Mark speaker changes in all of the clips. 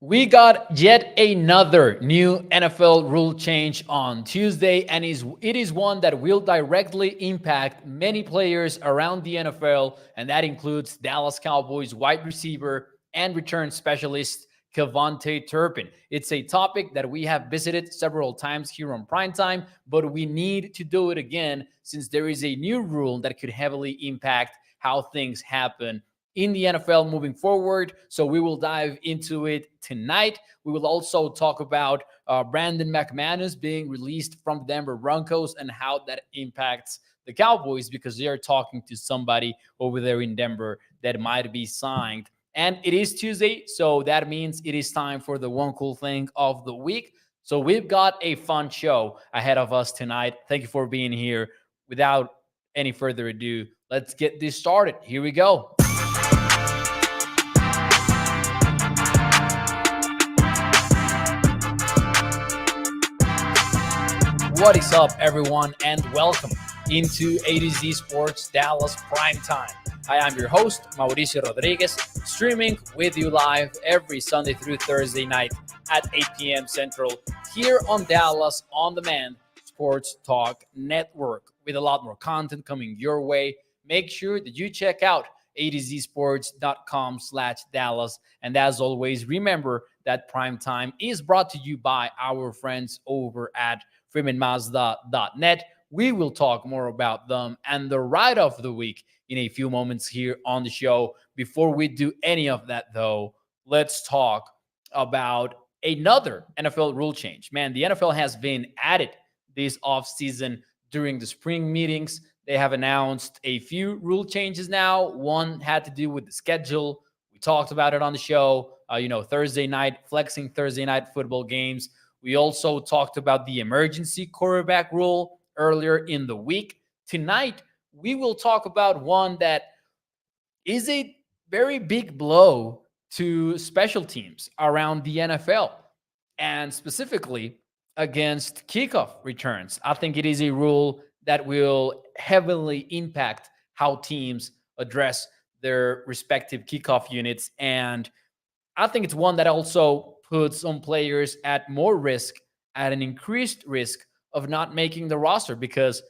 Speaker 1: We got yet another new NFL rule change on Tuesday, and it is one that will directly impact many players around the NFL, and that includes Dallas Cowboys wide receiver and return specialist KaVontae Turpin. It's a topic that we have visited several times here on Primetime, but we need to do it again since there is a new rule that could heavily impact how things happen in the NFL moving forward. So we will dive into it tonight. We will also talk about Brandon McManus being released from the Denver Broncos and how that impacts the Cowboys because they are talking to somebody over there in Denver that might be signed. And it is Tuesday, so that means it is time for the one cool thing of the week. So we've got a fun show ahead of us tonight. Thank you for being here. Without any further ado, let's get this started. Here we go. What is up, everyone, and welcome into A to Z Sports Dallas Primetime. I am your host, Mauricio Rodriguez, streaming with you live every Sunday through Thursday night at 8 p.m. Central here on Dallas On Demand Sports Talk Network with a lot more content coming your way. Make sure that you check out a2zsports.com/Dallas. And as always, remember that Primetime is brought to you by our friends over at freemanmazda.net. We will talk more about them and the ride of the week in a few moments here on the show. Before we do any of that, though, let's talk about another NFL rule change. Man, the NFL has been at it this offseason during the spring meetings. They have announced a few rule changes now. One had to do with the schedule. We talked about it on the show. Thursday night, flexing Thursday night football games. We also talked about the emergency quarterback rule earlier in the week. Tonight, we will talk about one that is a very big blow to special teams around the NFL, and specifically against kickoff returns. I think it is a rule that will heavily impact how teams address their respective kickoff units. And I think it's one that also puts some players at more risk, at an increased risk of not making the roster, because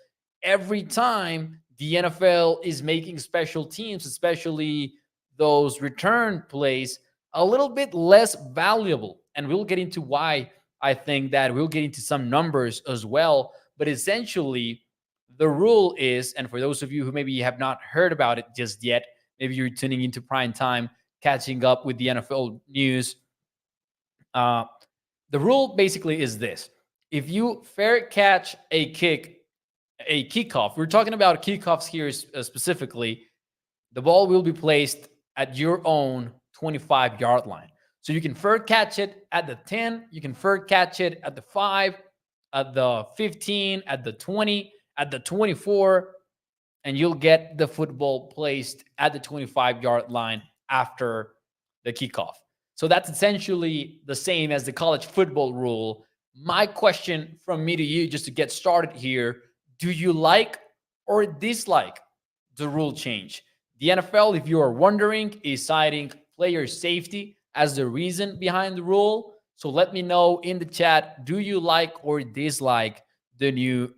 Speaker 1: every time the NFL is making special teams, especially those return plays, a little bit less valuable. And we'll get into why I think that. We'll get into some numbers as well. But essentially, the rule is, and for those of you who maybe have not heard about it just yet, maybe you're tuning into Prime Time, catching up with the NFL news. The rule basically is this. If you fair catch a kickoff, we're talking about kickoffs here specifically, the ball will be placed at your own 25-yard line. So you can fair catch it at the 10, you can fair catch it at the 5, at the 15, at the 20, at the 24, and you'll get the football placed at the 25-yard line after the kickoff. So that's essentially the same as the college football rule. My question from me to you, just to get started here, do you like or dislike the rule change? The NFL, if you are wondering, is citing player safety as the reason behind the rule. So let me know in the chat, do you like or dislike the new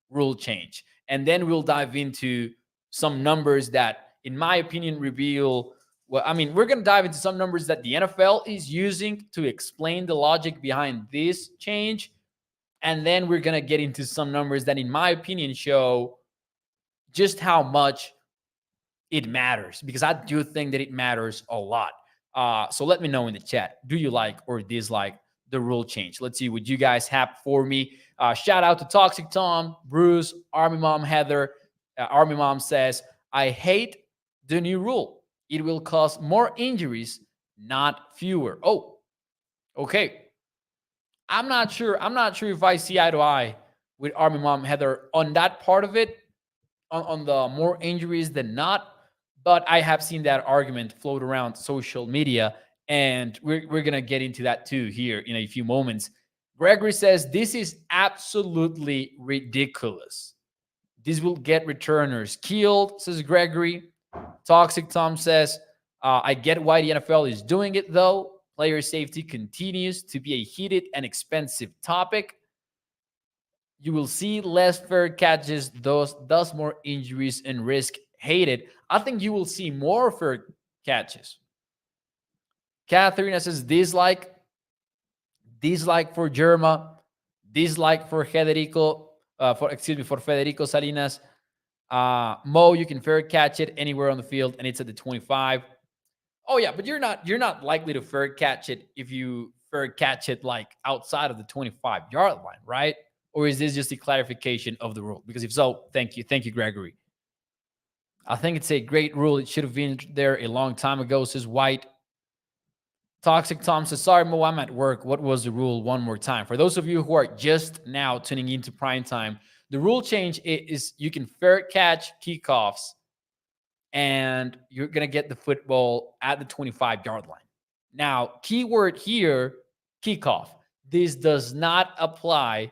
Speaker 1: rule change? And then we'll dive into some numbers that, in my opinion, reveal. We're going to dive into some numbers that the NFL is using to explain the logic behind this change. And then we're going to get into some numbers that, in my opinion, show just how much it matters, because I do think that it matters a lot. So let me know in the chat, do you like or dislike the rule change? Let's see what you guys have for me. Shout out to Toxic Tom, Bruce, Army Mom Heather. Army Mom says, I hate the new rule. It will cause more injuries, not fewer. Oh, okay. I'm not sure if I see eye to eye with Army Mom Heather on that part of it, on the more injuries than not. But I have seen that argument float around social media, and we're going to get into that too here in a few moments. Gregory says, this is absolutely ridiculous. This will get returners killed, says Gregory. Toxic Tom says, I get why the NFL is doing it, though. player safety continues to be a heated and expensive topic. You will see less fair catches, thus more injuries and risk hated. I think you will see more fair catches. Catherine says dislike for Germa, dislike for Federico, for Federico Salinas. Mo, you can fair catch it anywhere on the field, and it's at the 25. Oh yeah, but you're not likely to fair catch it if you fair catch it like outside of the 25-yard line, right? Or is this just a clarification of the rule? Because if so, thank you, Gregory. I think it's a great rule. It should have been there a long time ago, says White. Toxic Tom says, sorry, Mo, I'm at work. What was the rule? One more time. For those of you who are just now tuning into prime time, the rule change is you can fair catch kickoffs and you're going to get the football at the 25-yard line. Now, keyword here, kickoff. This does not apply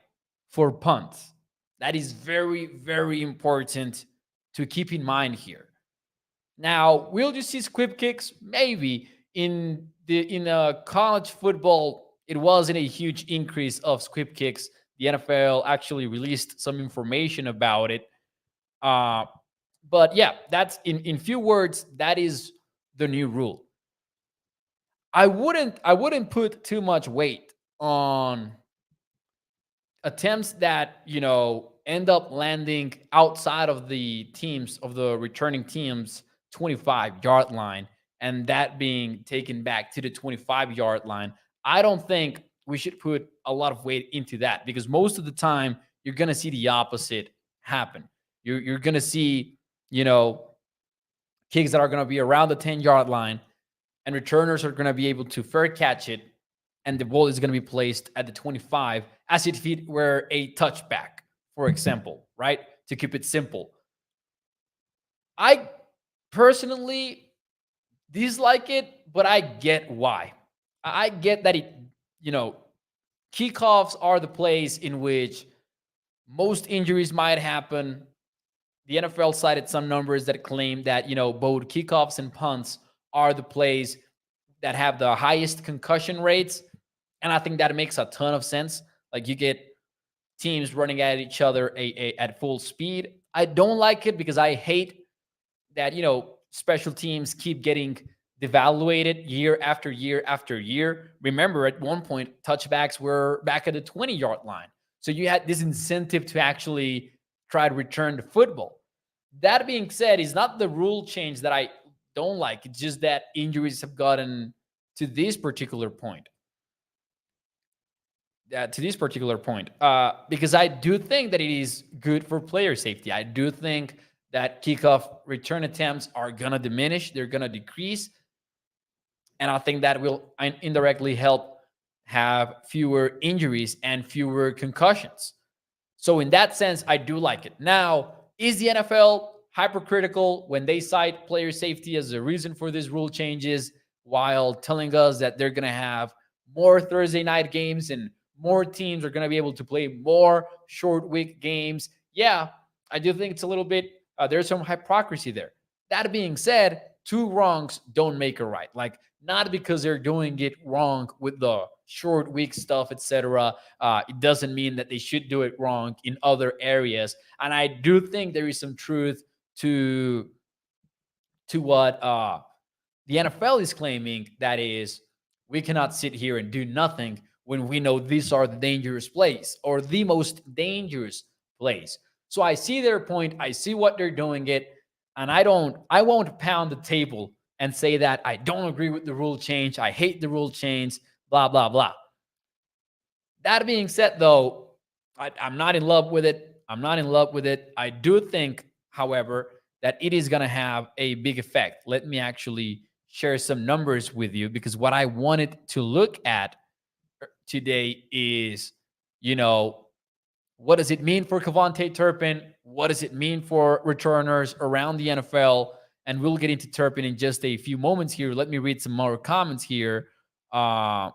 Speaker 1: for punts. That is very, very important to keep in mind here. Now, will you see squib kicks? Maybe. In college football, it wasn't a huge increase of squib kicks. The NFL actually released some information about it. But yeah, that's in few words, that is the new rule. I wouldn't put too much weight on attempts that, end up landing outside of the returning teams 25-yard line and that being taken back to the 25-yard line. I don't think we should put a lot of weight into that because most of the time you're going to see the opposite happen. You're going to see, kicks that are going to be around the 10-yard line and returners are going to be able to fair catch it and the ball is going to be placed at the 25 as if it were a touchback, for example, right? To keep it simple. I personally dislike it, but I get why. I get that kickoffs are the place in which most injuries might happen. The NFL cited some numbers that claim that, both kickoffs and punts are the plays that have the highest concussion rates. And I think that makes a ton of sense. Like you get teams running at each other at full speed. I don't like it because I hate that, special teams keep getting devaluated year after year after year. Remember, at one point, touchbacks were back at the 20-yard line. So you had this incentive to actually try to return the football. That being said, it's not the rule change that I don't like. It's just that injuries have gotten to this particular point. Because I do think that it is good for player safety. I do think that kickoff return attempts are going to diminish. They're going to decrease. And I think that will indirectly help have fewer injuries and fewer concussions. So in that sense, I do like it. Now, is the NFL hypercritical when they cite player safety as a reason for these rule changes while telling us that they're going to have more Thursday night games and more teams are going to be able to play more short week games? Yeah, I do think it's a little bit, there's some hypocrisy there. That being said, two wrongs don't make a right. Like, not because they're doing it wrong with the short week stuff, etc. It doesn't mean that they should do it wrong in other areas. And I do think there is some truth to what the NFL is claiming. That is, we cannot sit here and do nothing when we know these are the dangerous plays or the most dangerous plays. So I see their point. I see what they're doing it. And I won't pound the table and say that I don't agree with the rule change. I hate the rule change, blah, blah, blah. That being said, though, I'm not in love with it. I do think, however, that it is going to have a big effect. Let me actually share some numbers with you, because what I wanted to look at today is, what does it mean for KaVontae Turpin? What does it mean for returners around the NFL? And we'll get into Turpin in just a few moments here. Let me read some more comments here. Before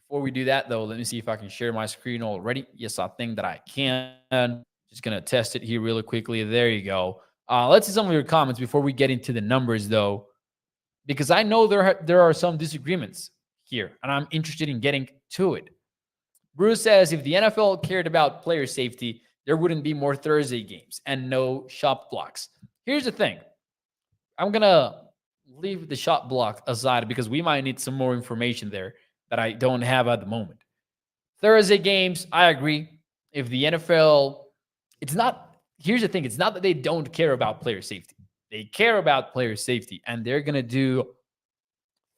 Speaker 1: we do that, though, let me see if I can share my screen already. Yes, I think that I can. Just going to test it here really quickly. There you go. Let's see some of your comments before we get into the numbers, though. because I know there are some disagreements here, and I'm interested in getting to it. Bruce says if the NFL cared about player safety, there wouldn't be more Thursday games and no shot blocks. Here's the thing. I'm going to leave the shot block aside because we might need some more information there that I don't have at the moment. Thursday games, I agree. If the NFL, here's the thing. It's not that they don't care about player safety. They care about player safety, and they're going to do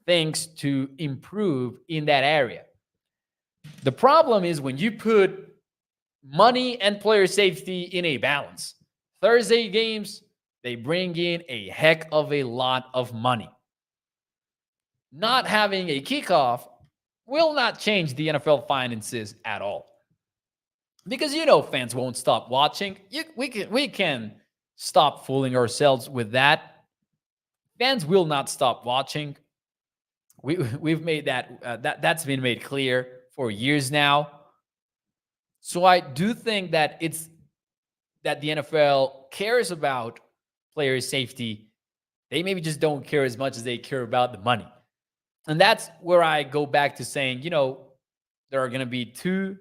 Speaker 1: things to improve in that area. The problem is when you put money and player safety in a balance. Thursday games, they bring in a heck of a lot of money. Not having a kickoff will not change the NFL finances at all. Because fans won't stop watching. We can stop fooling ourselves with that. Fans will not stop watching. We've made that's been made clear for years now. So I do think that that the NFL cares about player safety. They maybe just don't care as much as they care about the money. And that's where I go back to saying, there are going to be two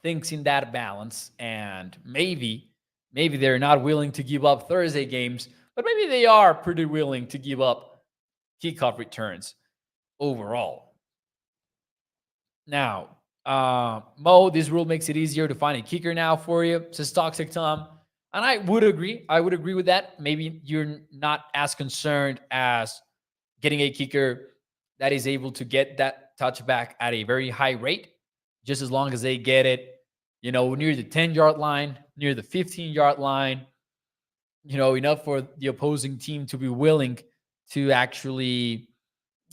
Speaker 1: things in that balance. And maybe they're not willing to give up Thursday games, but maybe they are pretty willing to give up kickoff returns overall. Now, Mo, this rule makes it easier to find a kicker now for you, says Toxic Tom. And I would agree. I would agree with that. Maybe you're not as concerned as getting a kicker that is able to get that touchback at a very high rate, just as long as they get it, near the 10-yard line, near the 15-yard line, enough for the opposing team to be willing to actually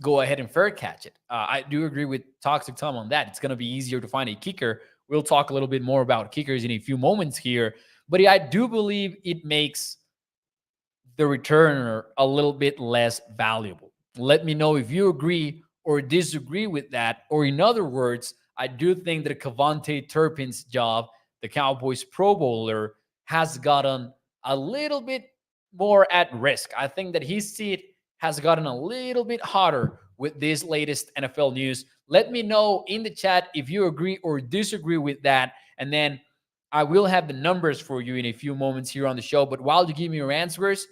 Speaker 1: go ahead and fair catch it. I do agree with Toxic Tom on that. It's going to be easier to find a kicker. We'll talk a little bit more about kickers in a few moments here. But yeah, I do believe it makes the returner a little bit less valuable. Let me know if you agree or disagree with that. Or in other words, I do think that KaVontae Turpin's job, the Cowboys Pro Bowler, has gotten a little bit more at risk. I think that his seat has gotten a little bit hotter with this latest NFL news. Let me know in the chat if you agree or disagree with that. And then I will have the numbers for you in a few moments here on the show. But while you give me your answers,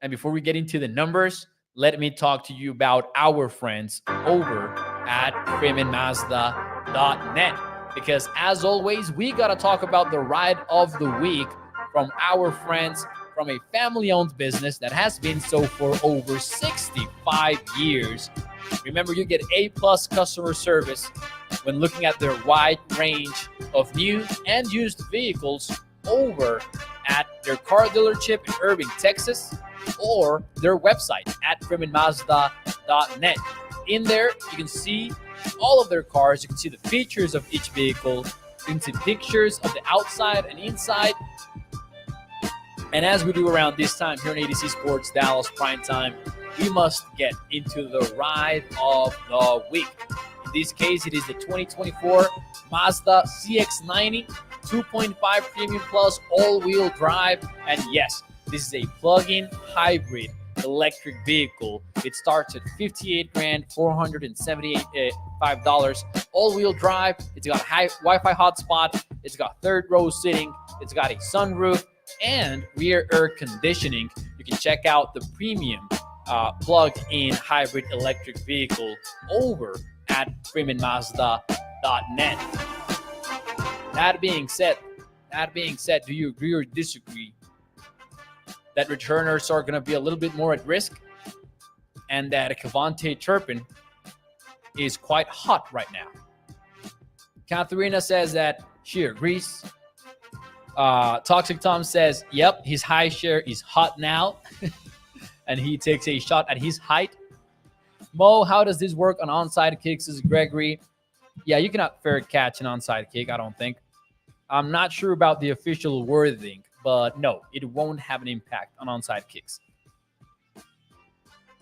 Speaker 1: and before we get into the numbers, let me talk to you about our friends over at FreemanMazda.net. Because as always, we got to talk about the ride of the week from our friends from a family-owned business that has been so for over 65 years. Remember, you get A-plus customer service when looking at their wide range of new and used vehicles over at their car dealership in Irving, Texas, or their website at FreemanMazda.net. In there, you can see all of their cars. You can see the features of each vehicle. You can see pictures of the outside and inside. And as we do around this time here on ADC Sports Dallas Prime Time, we must get into the ride of the week. In this case, it is the 2024 Mazda CX-90 2.5 Premium Plus all-wheel drive. And yes, this is a plug-in hybrid electric vehicle. It starts at $58,475. All-wheel drive. It's got a high Wi-Fi hotspot. It's got third row sitting. It's got a sunroof and rear air conditioning. You can check out the premium plug-in hybrid electric vehicle over at FreemanMazda.net. That being said, do you agree or disagree that returners are going to be a little bit more at risk and that KaVontae Turpin is quite hot right now? Katharina says that she agrees. Toxic Tom says, yep, his high share is hot now. And he takes a shot at his height. Mo, how does this work on onside kicks? Is Gregory? Yeah, you cannot fair catch an onside kick, I don't think. I'm not sure about the official wording, but no, it won't have an impact on onside kicks.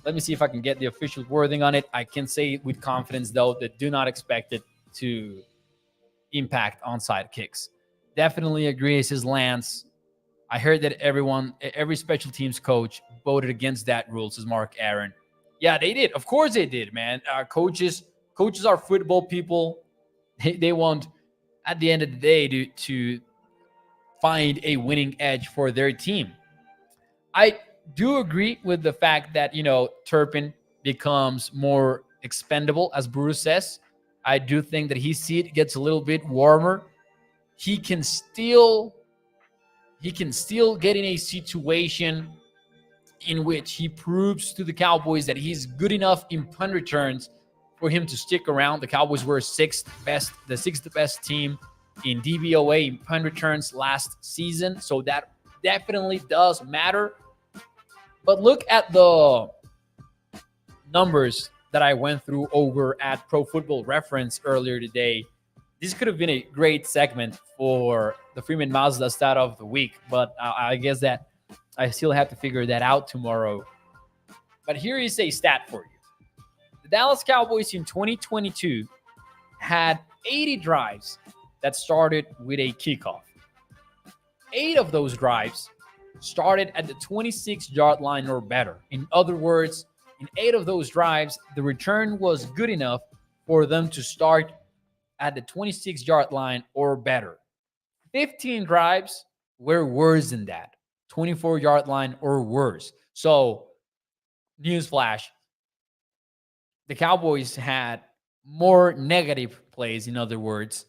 Speaker 1: Let me see if I can get the official wording on it. I can say with confidence, though, that do not expect it to impact onside kicks. Definitely agree, says Lance. I heard that every special teams coach voted against that rule, says Mark Aaron. Yeah, they did. Of course they did, man. Coaches are football people. They want, at the end of the day, to find a winning edge for their team. I do agree with the fact that, Turpin becomes more expendable, as Bruce says. I do think that his seat gets a little bit warmer. He can still get in a situation in which he proves to the Cowboys that he's good enough in punt returns for him to stick around. The Cowboys were the sixth best team in DVOA in punt returns last season, so that definitely does matter. But look at the numbers that I went through over at Pro Football Reference earlier today. This could have been a great segment for the Freeman Mazda stat of the week, but I guess that I still have to figure that out tomorrow. But here is a stat for you. The Dallas Cowboys in 2022 had 80 drives that started with a kickoff. 8 of those drives started at the 26-yard line or better. In other words, in 8 of those drives, the return was good enough for them to start at the 26-yard line or better. 15 drives were worse than that, 24-yard line or worse. So, newsflash, the Cowboys had more negative plays, in other words,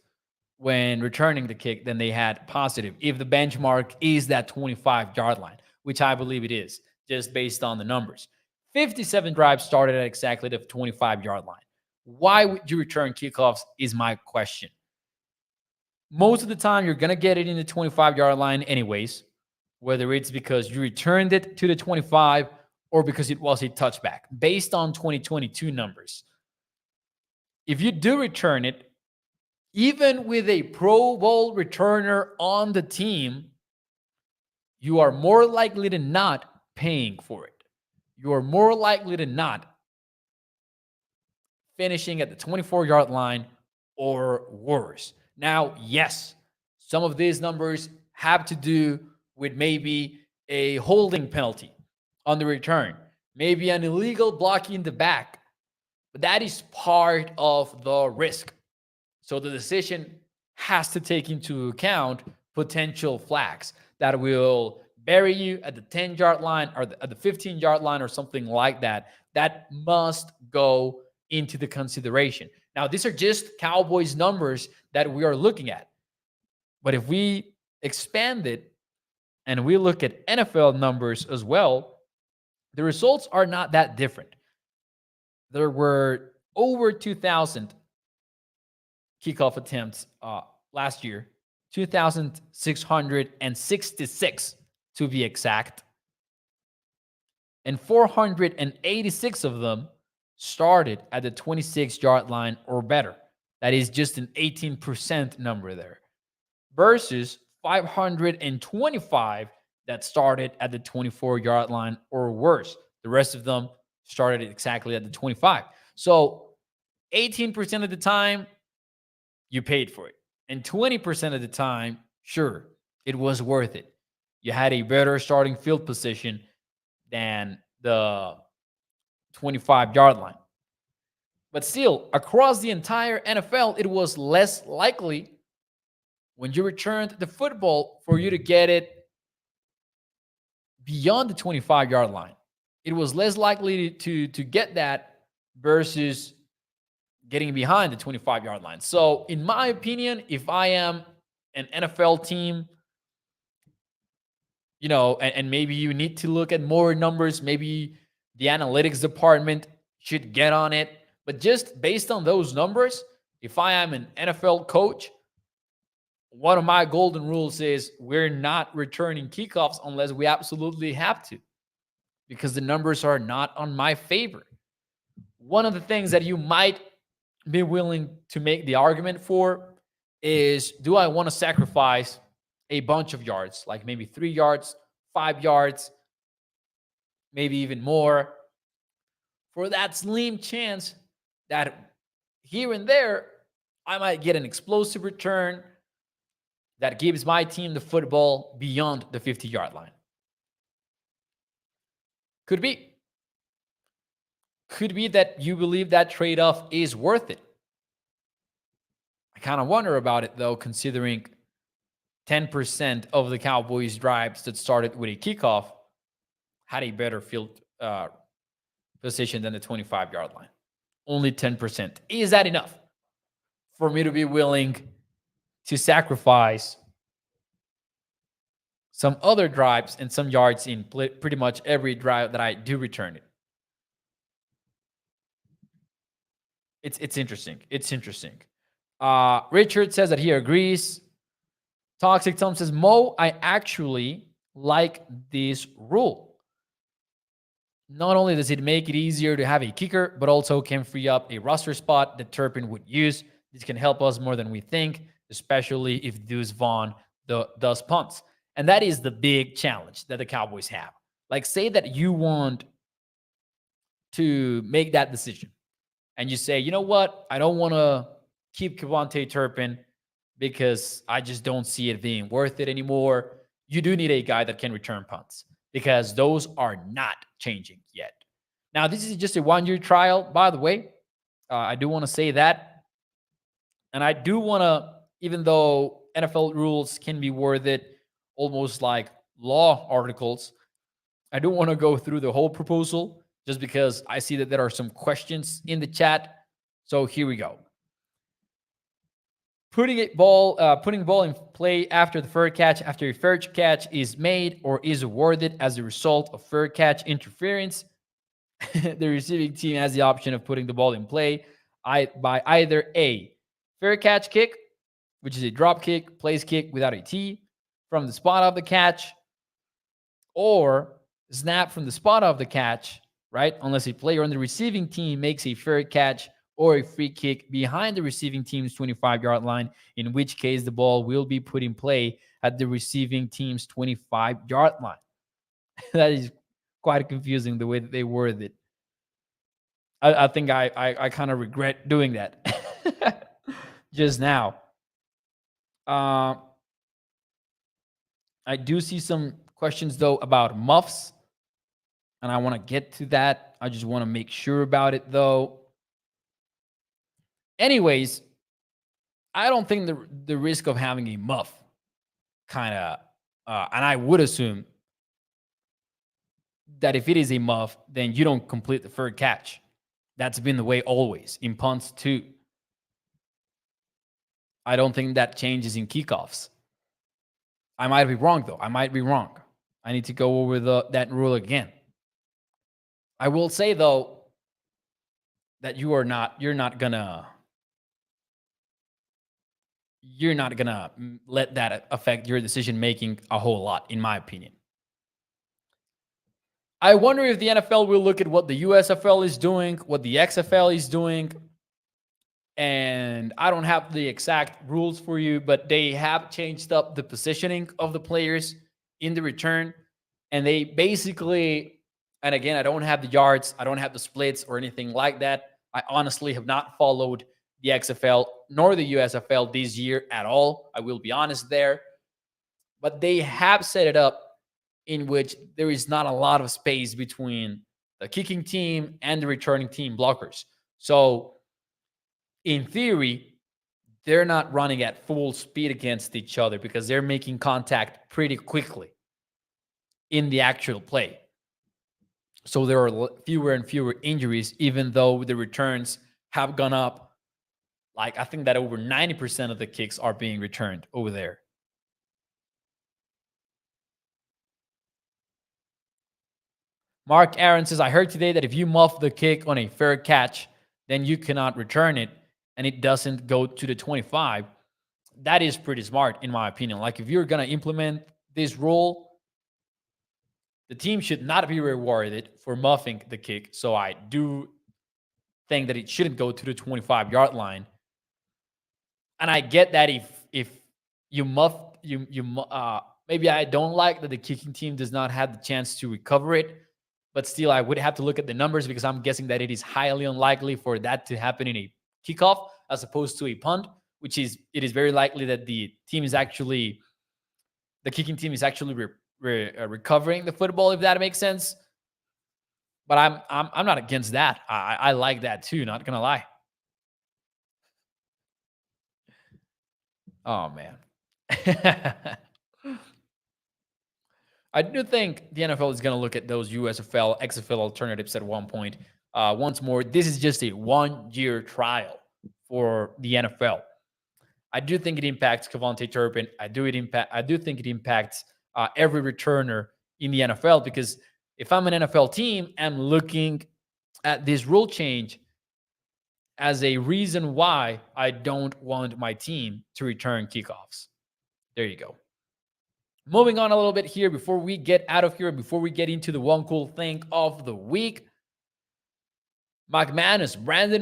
Speaker 1: when returning the kick than they had positive, if the benchmark is that 25-yard line, which I believe it is, just based on the numbers. 57 drives started at exactly the 25-yard line. Why would you return kickoffs is my question. Most of the time, you're going to get it in the 25-yard line anyways, whether it's because you returned it to the 25 or because it was a touchback, based on 2022 numbers. If you do return it, even with a Pro Bowl returner on the team, you are more likely than not paying for it. You are more likely than not finishing at the 24-yard line or worse. Now, yes, some of these numbers have to do with maybe a holding penalty on the return, maybe an illegal blocking in the back, but that is part of the risk. So the decision has to take into account potential flags that will bury you at the 10-yard line or at the 15-yard line or something like that. That must go into the consideration. Now, these are just Cowboys numbers that we are looking at. But if we expand it and we look at NFL numbers as well, the results are not that different. There were over 2,000 kickoff attempts last year, 2,666 to be exact, and 486 of them started at the 26-yard line or better. That is just an 18% number there, versus 525 that started at the 24-yard line or worse. The rest of them started exactly at the 25. So 18% of the time, you paid for it. And 20% of the time, sure, it was worth it. You had a better starting field position than the 25-yard line. But still, across the entire NFL, it was less likely when you returned the football for you to get it beyond the 25-yard line. It was less likely to get that versus getting behind the 25-yard line. So, in my opinion, if I am an NFL team, and maybe you need to look at more numbers, maybe the analytics department should get on it. But just based on those numbers, if I am an NFL coach, one of my golden rules is we're not returning kickoffs unless we absolutely have to, because the numbers are not on my favor. One of the things that you might be willing to make the argument for is, do I want to sacrifice a bunch of yards, like maybe 3 yards, 5 yards, maybe even more, for that slim chance that here and there I might get an explosive return that gives my team the football beyond the 50-yard line? Could be. Could be that you believe that trade-off is worth it. I kind of wonder about it, though, considering 10% of the Cowboys' drives that started with a kickoff had a better field position than the 25-yard line. Only 10%. Is that enough for me to be willing to sacrifice some other drives and some yards in pretty much every drive that I do return it? It's interesting. It's interesting. Richard says that he agrees. Toxic Tom says, Mo, I actually like this rule. Not only does it make it easier to have a kicker, but also can free up a roster spot that Turpin would use. This can help us more than we think, especially if Deuce Vaughn does punts. And that is the big challenge that the Cowboys have. Like, say that you want to make that decision and you say, you know what? I don't want to keep KaVontae Turpin because I just don't see it being worth it anymore. You do need a guy that can return punts because those are not changing yet. Now, this is just a one-year trial, by the way. I do want to say that. And I do want to, even though NFL rules can be worth it, almost like law articles, I don't want to go through the whole proposal just because I see that there are some questions in the chat. So here we go. Putting the ball in play after the fair catch, after a fair catch is made or is awarded as a result of fair catch interference, the receiving team has the option of putting the ball in play by either a fair catch kick, which is a drop kick, place kick without a T, from the spot of the catch, or snap from the spot of the catch, right? Unless a player on the receiving team makes a fair catch or a free kick behind the receiving team's 25-yard line, in which case the ball will be put in play at the receiving team's 25-yard line. That is quite confusing the way that they worded it. I think I kind of regret doing that just now. I do see some questions, though, about muffs, and I want to get to that. I just want to make sure about it, though. Anyways, I don't think the risk of having a muff kind of, and I would assume that if it is a muff, then you don't complete the fair catch. That's been the way always, in punts too. I don't think that changes in kickoffs. I might be wrong, though. I might be wrong. I need to go over that rule again. I will say, though, that you're not gonna let that affect your decision making a whole lot, in my opinion. I wonder if the NFL will look at what the USFL is doing, what the XFL is doing, and I don't have the exact rules for you, but they have changed up the positioning of the players in the return, and they basically, and again, I don't have the yards, I don't have the splits or anything like that. I honestly have not followed the XFL nor the USFL this year at all. I will be honest there. But they have set it up in which there is not a lot of space between the kicking team and the returning team blockers. So in theory, they're not running at full speed against each other because they're making contact pretty quickly in the actual play. So there are fewer and fewer injuries, even though the returns have gone up. Like, I think that over 90% of the kicks are being returned over there. Mark Aaron says, I heard today that if you muff the kick on a fair catch, then you cannot return it and it doesn't go to the 25. That is pretty smart, in my opinion. Like, if you're going to implement this rule, the team should not be rewarded for muffing the kick. So I do think that it shouldn't go to the 25-yard line. And I get that if you muff, maybe I don't like that the kicking team does not have the chance to recover it. But still, I would have to look at the numbers because I'm guessing that it is highly unlikely for that to happen in a kickoff as opposed to a punt, which is it is very likely that the kicking team is actually recovering the football, if that makes sense. But I'm not against that. I like that too. Not gonna lie. Oh man. I do think the NFL is going to look at those USFL, XFL alternatives at one point. Once more, this is just a 1-year trial for the NFL. I do think it impacts KaVontae Turpin. I do think it impacts every returner in the NFL, because if I'm an NFL team, I'm looking at this rule change as a reason why I don't want my team to return kickoffs. There you go. Moving on a little bit here before we get out of here, before we get into the one cool thing of the week. Brandon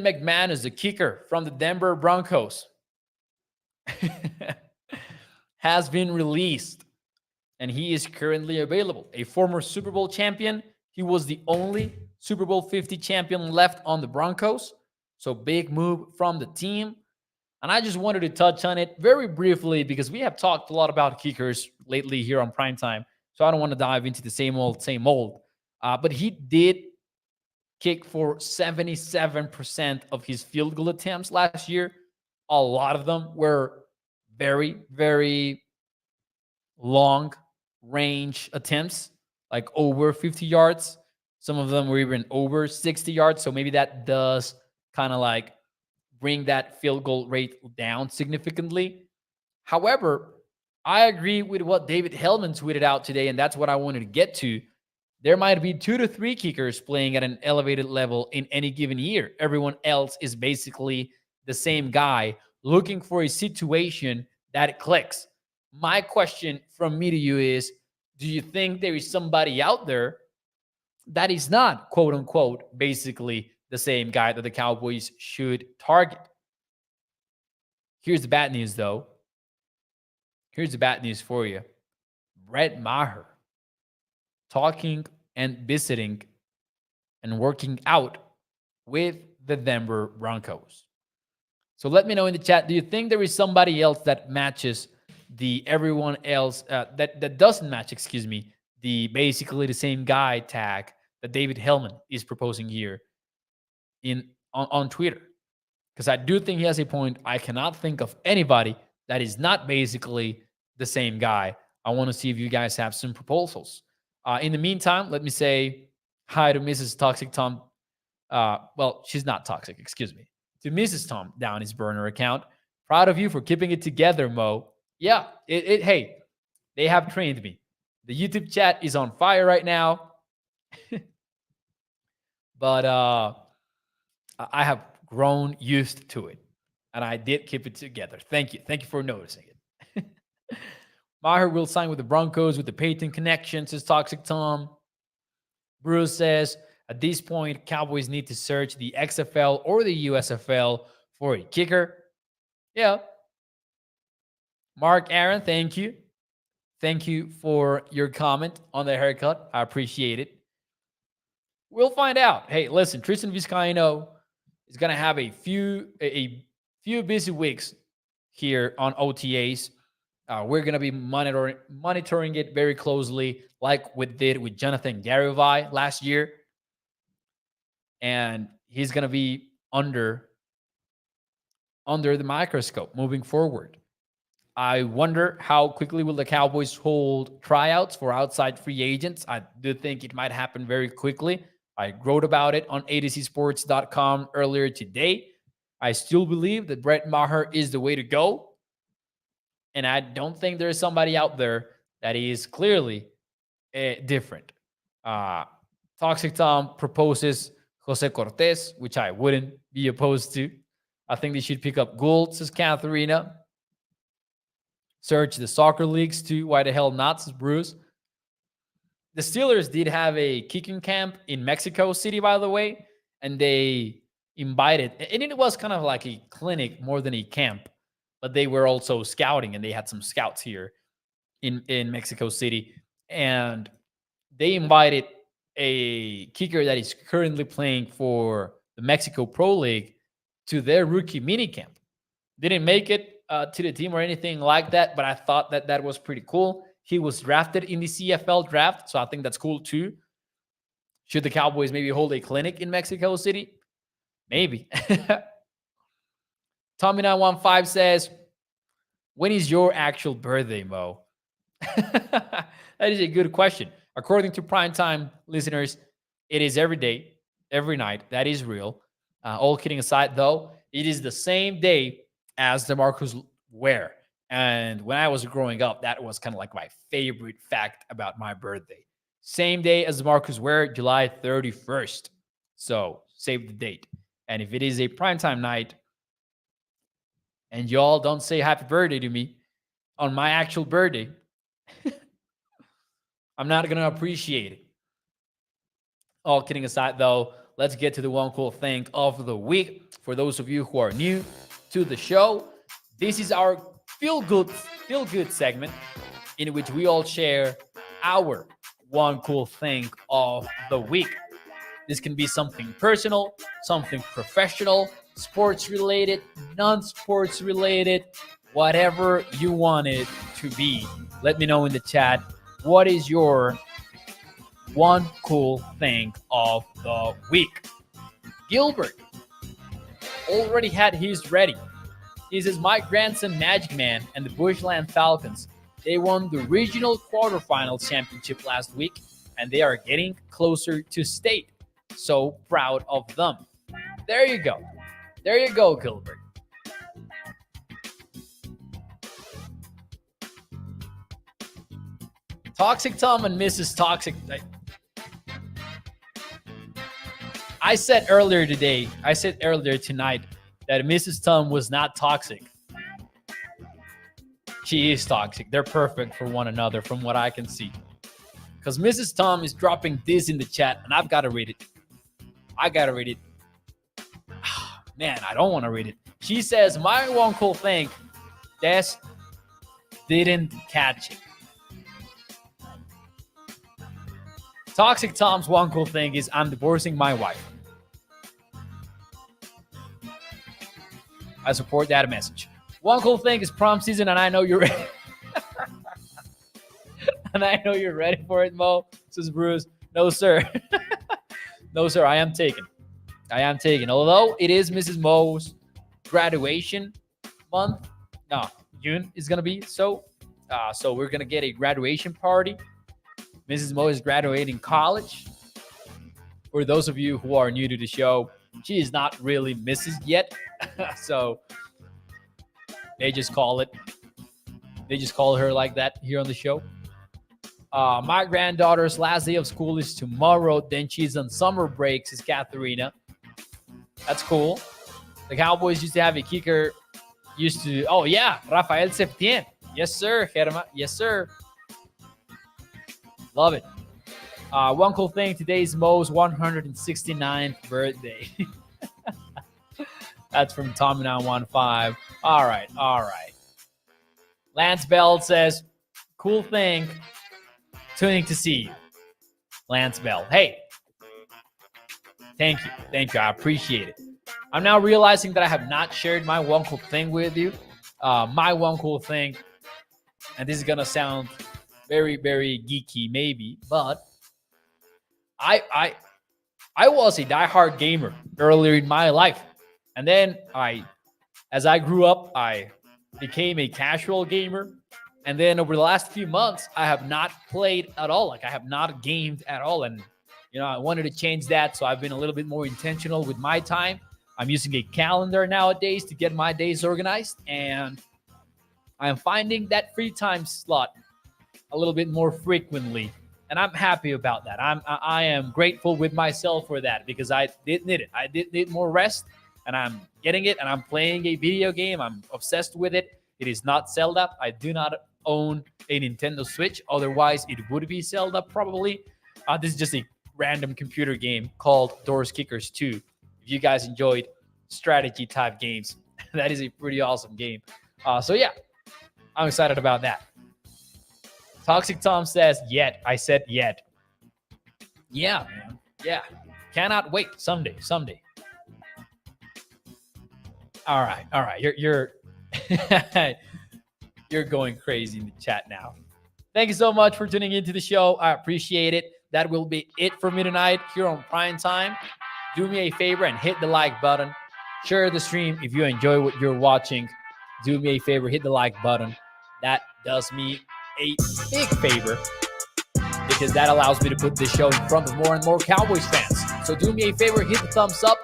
Speaker 1: McManus, the kicker from the Denver Broncos, has been released, and he is currently available. A former Super Bowl champion. He was the only Super Bowl 50 champion left on the Broncos. So big move from the team. And I just wanted to touch on it very briefly because we have talked a lot about kickers lately here on Primetime. So I don't want to dive into the same old. But he did kick for 77% of his field goal attempts last year. A lot of them were very, very long range attempts, like over 50 yards. Some of them were even over 60 yards. So maybe that does kind of like bring that field goal rate down significantly. However, I agree with what David Hellman tweeted out today, and that's what I wanted to get to. There might be 2 to 3 kickers playing at an elevated level in any given year. Everyone else is basically the same guy looking for a situation that clicks. My question from me to you is, do you think there is somebody out there that is not, quote unquote, basically the same guy that the Cowboys should target? Here's the bad news, though. Here's the bad news for you. Brett Maher talking and visiting and working out with the Denver Broncos. So let me know in the chat, do you think there is somebody else that matches the everyone else that doesn't match, the basically the same guy tag that David Hellman is proposing here on Twitter? Because I do think he has a point. I cannot think of anybody that is not basically the same guy. I want to see if you guys have some proposals. In the meantime, let me say hi to Mrs. Toxic Tom. Well, she's not toxic, to Mrs. Tom down his burner account. Proud of you for keeping it together, Mo. Yeah, hey, they have trained me. The YouTube chat is on fire right now. But I have grown used to it, and I did keep it together. Thank you for noticing it. Maher will sign with the Broncos with the Peyton connection, says Toxic Tom. Bruce says, at this point, Cowboys need to search the XFL or the USFL for a kicker. Yeah. Mark Aaron, thank you. Thank you for your comment on the haircut. I appreciate it. We'll find out. Hey, listen, Tristan Vizcaino is going to have a few busy weeks here on OTAs. We're going to be monitoring it very closely, like we did with Jonathan Garivai last year. And he's going to be under the microscope moving forward. I wonder how quickly will the Cowboys hold tryouts for outside free agents. I do think it might happen very quickly. I wrote about it on adcsports.com earlier today. I still believe that Brett Maher is the way to go. And I don't think there's somebody out there that is clearly different. Toxic Tom proposes Jose Cortez, which I wouldn't be opposed to. I think they should pick up Gould, says Katharina. Search the soccer leagues too. Why the hell not, says Bruce. The Steelers did have a kicking camp in Mexico City, by the way, and they invited, and it was kind of like a clinic more than a camp, but they were also scouting, and they had some scouts here in Mexico City, and they invited a kicker that is currently playing for the Mexico Pro League to their rookie minicamp. Didn't make it. to the team or anything like that, but I thought that that was pretty cool. He was drafted in the CFL draft, so I think that's cool too. Should the Cowboys maybe hold a clinic in Mexico City? Maybe. Tommy915 says, when is your actual birthday, Mo? That is a good question. According to primetime listeners, it is every day, every night. That is real. All kidding aside, though, it is the same day as DeMarcus Ware. And when I was growing up, that was kind of like my favorite fact about my birthday. Same day as DeMarcus Ware, July 31st. So save the date. And if it is a primetime night and y'all don't say happy birthday to me on my actual birthday, I'm not going to appreciate it. All kidding aside, though, let's get to the one cool thing of the week. For those of you who are new to the show, this is our feel good segment in which we all share our one cool thing of the week. This can be something personal, something professional, sports related, non-sports related, whatever you want it to be. Let me know in the chat, what is your one cool thing of the week? Gilbert already had his ready. He says, my grandson Magic Man and the Bushland Falcons, they won the regional quarterfinal championship last week, and they are getting closer to state. So proud of them. There you go. There you go, Gilbert. Toxic Tom and Mrs. Toxic. I said earlier tonight that Mrs. Tom was not toxic. She is toxic. They're perfect for one another from what I can see. Because Mrs. Tom is dropping this in the chat, and I've got to read it. Man, I don't want to read it. She says, my one cool thing, Des didn't catch it. Toxic Tom's one cool thing is, I'm divorcing my wife. I support that message. One cool thing is prom season, and I know you're ready. And I know you're ready for it, Mo, says Bruce. No, sir. No, sir, I am taken. Although it is Mrs. Mo's graduation month. No, June is going to be. So we're going to get a graduation party. Mrs. Mo is graduating college. For those of you who are new to the show, she is not really Mrs. yet. So they just call her like that here on the show. My granddaughter's last day of school is tomorrow. Then she's on summer break, says Katharina. That's cool. The Cowboys used to have a kicker. Oh yeah, Rafael Septien. Yes, sir, Germa. Yes, sir. Love it. One cool thing, today's Mo's 169th birthday. That's from Tommy915. All right. Lance Bell says, cool thing, tuning to see you. Lance Bell. Hey, thank you. I appreciate it. I'm now realizing that I have not shared my one cool thing with you. My one cool thing, and this is going to sound very, very geeky maybe, but I was a diehard gamer earlier in my life. And then as I grew up, I became a casual gamer. And then over the last few months, I have not played at all. Like I have not gamed at all. And, I wanted to change that. So I've been a little bit more intentional with my time. I'm using a calendar nowadays to get my days organized. And I'm finding that free time slot a little bit more frequently. And I'm happy about that. I am grateful with myself for that because I did need it. I did need more rest. And I'm getting it, and I'm playing a video game. I'm obsessed with it. It is not Zelda. I do not own a Nintendo Switch. Otherwise, it would be Zelda probably. This is just a random computer game called Doors Kickers 2. If you guys enjoyed strategy-type games, that is a pretty awesome game. So, yeah, I'm excited about that. Toxic Tom says, yet. I said yet. Yeah, man. Yeah. Cannot wait. Someday. All right. You're You're going crazy in the chat now. Thank you so much for tuning into the show. I appreciate it. That will be it for me tonight here on Prime Time. Do me a favor and hit the like button. Share the stream if you enjoy what you're watching. Do me a favor, hit the like button. That does me a big favor because that allows me to put this show in front of more and more Cowboys fans. So do me a favor, hit the thumbs up.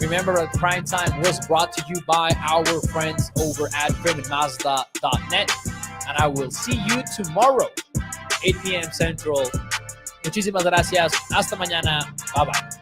Speaker 1: Remember that Prime Time was brought to you by our friends over at FreemanMazda.net. And I will see you tomorrow, 8 p.m. Central. Muchísimas gracias. Hasta mañana. Bye-bye.